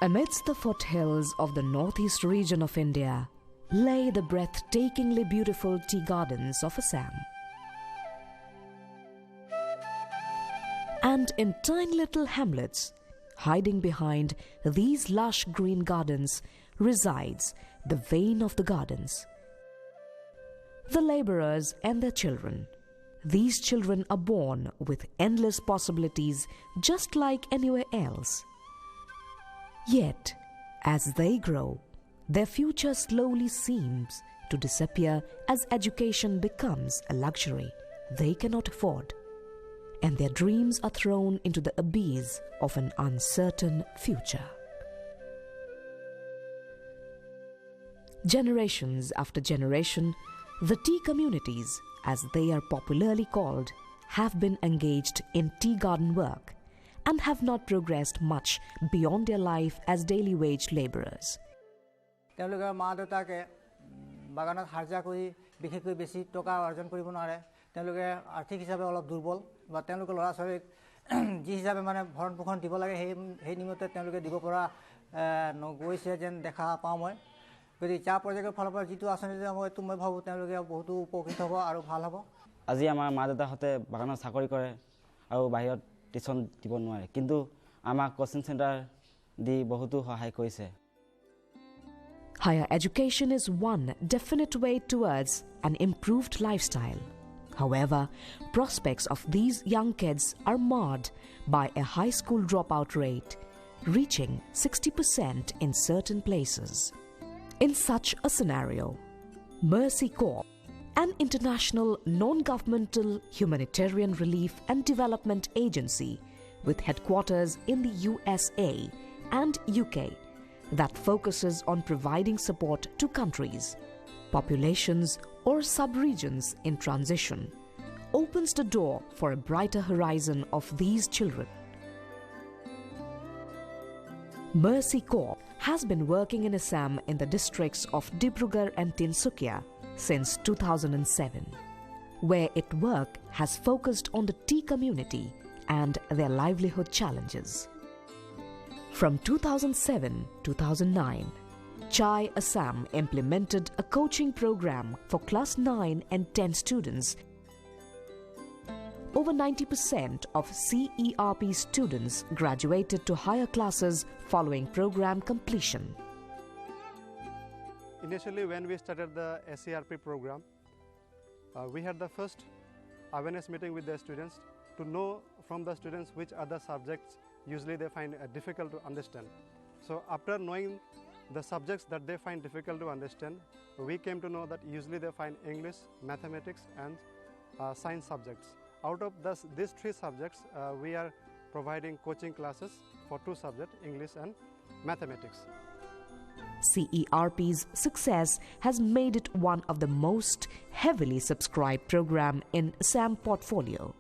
Amidst the foothills of the northeast region of India lay the breathtakingly beautiful tea gardens of Assam. And in tiny little hamlets, hiding behind these lush green gardens, resides the vein of the gardens. The laborers and their children. These children are born with endless possibilities just like anywhere else. Yet, as they grow, their future slowly seems to disappear as education becomes a luxury they cannot afford, and their dreams are thrown into the abyss of an uncertain future. Generations after generation, the tea communities, as they are popularly called, have been engaged in tea garden work and have not progressed much beyond their life as daily wage laborers. তেওঁলোকৰ মা দেউতাকে বাগানত হাজিৰা কৰি বিশেষকৈ বেছি টকা অৰ্জন কৰিব নোৱাৰে তেওঁলোকে আৰ্থিক হিচাপে অলপ দুৰ্বল বা তেওঁলোকৰ ল'ৰা ছোৱালীক যি হিচাপে মানে ভৰণ পোষণ দিব লাগে সেই নিমিত্তে তেওঁলোকে দিব পৰা নগৈছে যেন দেখা পাওঁ মই গতিকে চাহ প্ৰজেক্টৰ ফালৰ পৰা যিটো আঁচনি মই ভাবোঁ তেওঁলোকে বহুতো উপকৃত হ'ব আৰু ভাল হ'ব আজি আমাৰ মা দেউতাহঁতে বাগানত চাকৰি কৰে আৰু বাহিৰত টিউচন দিব নোৱাৰে কিন্তু আমাক কোচিং চেণ্টাৰ দি বহুতো সহায় কৰিছে Higher education is one definite way towards an improved lifestyle. However, prospects of these young kids are marred by a high school dropout rate, reaching 60% in certain places. In such a scenario, Mercy Corps, an international non-governmental humanitarian relief and development agency with headquarters in the USA and UK, that focuses on providing support to countries, populations or sub-regions in transition, opens the door for a brighter horizon of these children. Mercy Corps has been working in Assam in the districts of Dibrugarh and Tinsukia since 2007, where its work has focused on the tea community and their livelihood challenges. From 2007-2009, Chai Assam implemented a coaching program for class 9 and 10 students. Over 90% of CERP students graduated to higher classes following program completion. Initially, when we started the SERP program, we had the first awareness meeting with the students to know from the students which other subjects usually they find difficult to understand. So after knowing the subjects that they find difficult to understand, we came to know that usually they find English, mathematics and science subjects. Out of these three subjects, we are providing coaching classes for two subjects, English and mathematics. CERP's success has made it one of the most heavily subscribed program in Assam portfolio.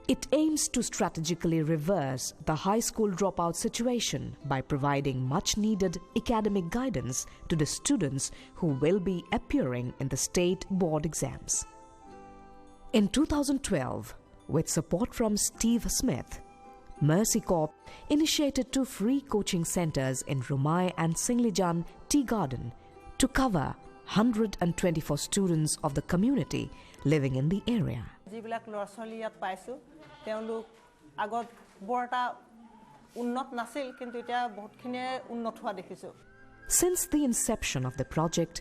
It aims to strategically reverse the high school dropout situation by providing much-needed academic guidance to the students who will be appearing in the state board exams. In 2012, with support from Steve Smith, Mercy Corps initiated two free coaching centers in Rumai and Singlijan Tea Garden to cover 124 students of the community living in the area. যিবিলাক ল'ৰা-ছোৱালী ইয়াত পাইছোঁ তেওঁলোক আগত বৰ এটা উন্নত নাছিল কিন্তু এতিয়া বহুতখিনি উন্নত হোৱা দেখিছোঁ Since the inception of the project,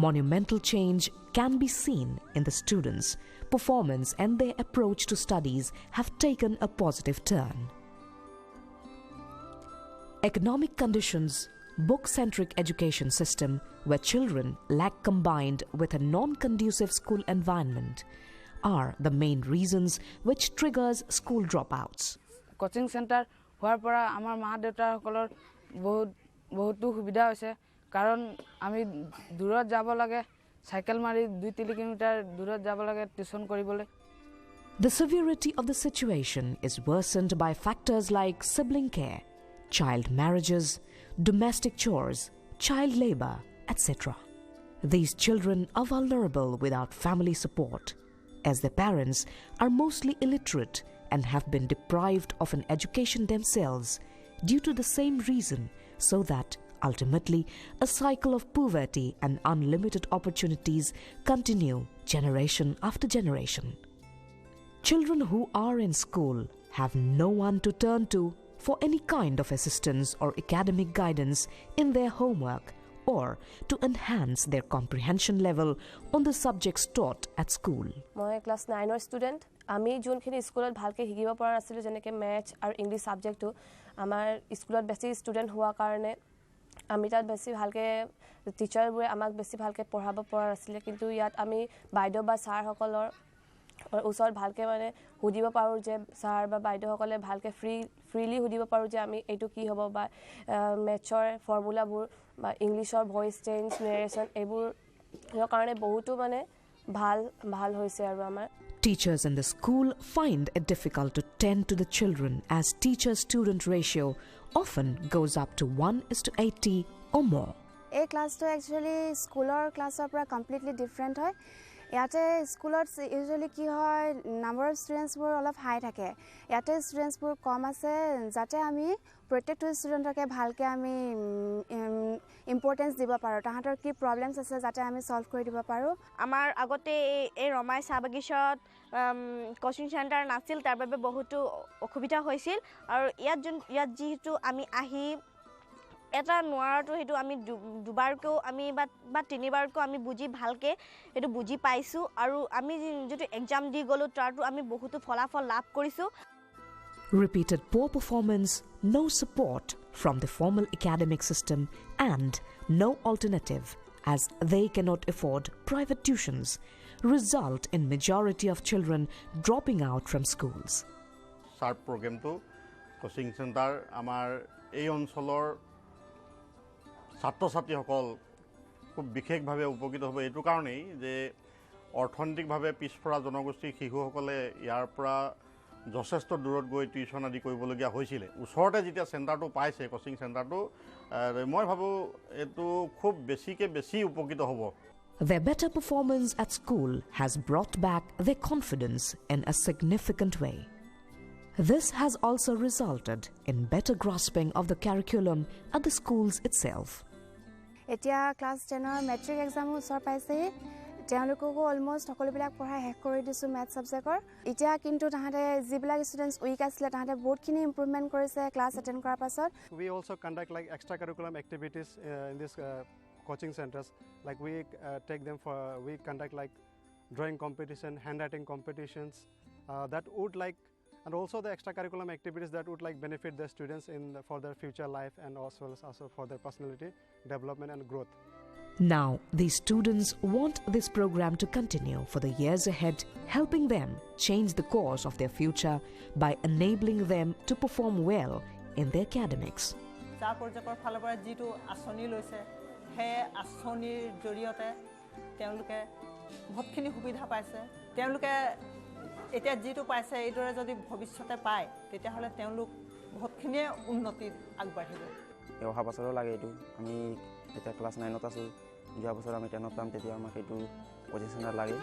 monumental change can be seen in the students' performance and their approach to studies have taken a positive turn. Economic conditions, book-centric education system where children lack combined with a non-conducive school environment are the main reasons which triggers school dropouts. Coaching center হোৱাৰ পৰা আমাৰ মা দেউতাসকলৰ বহুতো সুবিধা হৈছে কাৰণ আমি দূৰত যাব লাগে সাইকেল মাৰি 2-3 কিলোমিটাৰ দূৰত যাব লাগে টিউচন কৰিবলৈ The severity of the situation is worsened by factors like sibling care, child marriages, domestic chores, child labor, etc. These children are vulnerable without family support, as their parents are mostly illiterate and have been deprived of an education themselves due to the same reason so that ultimately a cycle of poverty and unlimited opportunities continue generation after generation. Children who are in school have no one to turn to for any kind of assistance or academic guidance in their homework or to enhance their comprehension level on the subjects taught at school. My class 9 student, আমি যোনখিনি স্কুলত ভালকৈ শিকিব পৰা নাছিলোঁ যেনেকৈ maths আৰু English ছাবজেক্টটো আমাৰ স্কুলত বেছি ষ্টুডেণ্ট হোৱাৰ কাৰণে আমি তাত বেছি ভালকৈ টিচাৰবোৰে আমাক বেছি ভালকৈ পঢ়াব পৰা নাছিলে কিন্তু ইয়াত আমি বাইদেউ বা ছাৰসকলৰ ওচৰত ভালকৈ মানে সুধিব পাৰোঁ যে ছাৰ বা বাইদেউসকলে ভালকৈ ফ্ৰীলি সুধিব পাৰোঁ যে আমি এইটো কি হ'ব বা মেথছৰ ফৰ্মুলাবোৰ বা ইংলিছৰ ভইচ চেঞ্জ নেৰেশ্যন এইবোৰ কাৰণে বহুতো মানে ভাল হৈছে আৰু আমাৰ Teachers in the school find it difficult to tend to the children as teacher-student ratio often goes up to 1:80 or more. এই ক্লাছটো একচুয়ালি স্কুলৰ ক্লাছৰ পৰা কমপ্লিটলি ডিফাৰেণ্ট হয় ইয়াতে স্কুলত ইউজুৱেলি কি হয় নাম্বাৰ অফ ষ্টুডেণ্টছবোৰ অলপ হাই থাকে ইয়াতে ষ্টুডেণ্টছবোৰ কম আছে যাতে আমি প্ৰত্যেকটো ষ্টুডেণ্টকে ভালকৈ আমি ইম্পৰ্টেঞ্চ দিব পাৰোঁ তাহাঁতৰ কি প্ৰব্লেমছ আছে যাতে আমি ছল্ভ কৰি দিব পাৰোঁ আমাৰ আগতে এই ৰমাই চাহ বাগিচাত কোচিং চেণ্টাৰ নাছিল তাৰ বাবে বহুতো অসুবিধা হৈছিল আৰু ইয়াত যিহেতু আমি আহি এটা নোৱাৰাটো সেইটো আমি দুবাৰকো আমি বা তিনিবাৰকো আমি বুজি ভালকৈ সেইটো বুজি পাইছোঁ আৰু আমি যেটো এক্সাম দি গলো তাৰটো আমি বহুতো ফলাফল লাভ কৰিছোঁ Repeated poor performance, no support from the formal academic system and no alternative as they cannot afford private tuitions result in majority of children dropping out from schools. SARP program to coaching center amar ei onsolor ছাত্ৰ-ছাত্ৰীসকল খুব বিশেষভাৱে উপকৃত হ'ব এইটো কাৰণেই যে অৰ্থনৈতিকভাৱে পিছপৰা জনগোষ্ঠীৰ শিশুসকলে ইয়াৰ পৰা যথেষ্ট দূৰত গৈ টিউশ্যন আদি কৰিবলগীয়া হৈছিলে ওচৰতে যেতিয়া চেণ্টাৰটো পাইছে কোচিং চেণ্টাৰটো মই ভাবোঁ এইটো খুব বেছি উপকৃত হ'ব Their better performance at school has brought back their confidence in a significant way. This has also resulted in better grasping of the curriculum at the schools itself. এতিয়া ক্লাছ 10ৰ মেট্ৰিক এক্সামো ওচৰ পাইছেহি তেওঁলোককো অলমোষ্ট সকলোবিলাক পঢ়াই শেষ কৰি দিছোঁ maths ছাবজেক্টৰ এতিয়া কিন্তু তাহাঁতে যিবিলাক ষ্টুডেণ্টছ উইক আছিলে তাহাঁতে বহুতখিনি ইম্প্ৰুভমেণ্ট কৰিছে ক্লাছ এটেণ্ড কৰাৰ পাছত We also conduct like extra curriculum activities in this coaching centers like we conduct like drawing competition handwriting competitions that would like and also the extracurricular activities that would like benefit the students for their future life and also for their personality development and growth. Now, these students want this program to continue for the years ahead, helping them change the course of their future by enabling them to perform well in their academics. চাহ projector ফালৰ পৰা যিটো আঁচনি লৈছে সেই আঁচনিৰ জৰিয়তে তেওঁলোকে বহুতখিনি সুবিধা পাইছে তেওঁলোকে এতিয়া যিটো পাইছে এইদৰে যদি ভৱিষ্যতে পায় তেতিয়াহ'লে তেওঁলোক বহুতখিনিয়ে উন্নতিত আগবাঢ়িব অহা বছৰো লাগে এইটো আমি এতিয়া ক্লাছ 9ত আছোঁ যোৱা বছৰ আমি 10ত পাম তেতিয়া আমাক এইটো পজিশ্যনত লাগে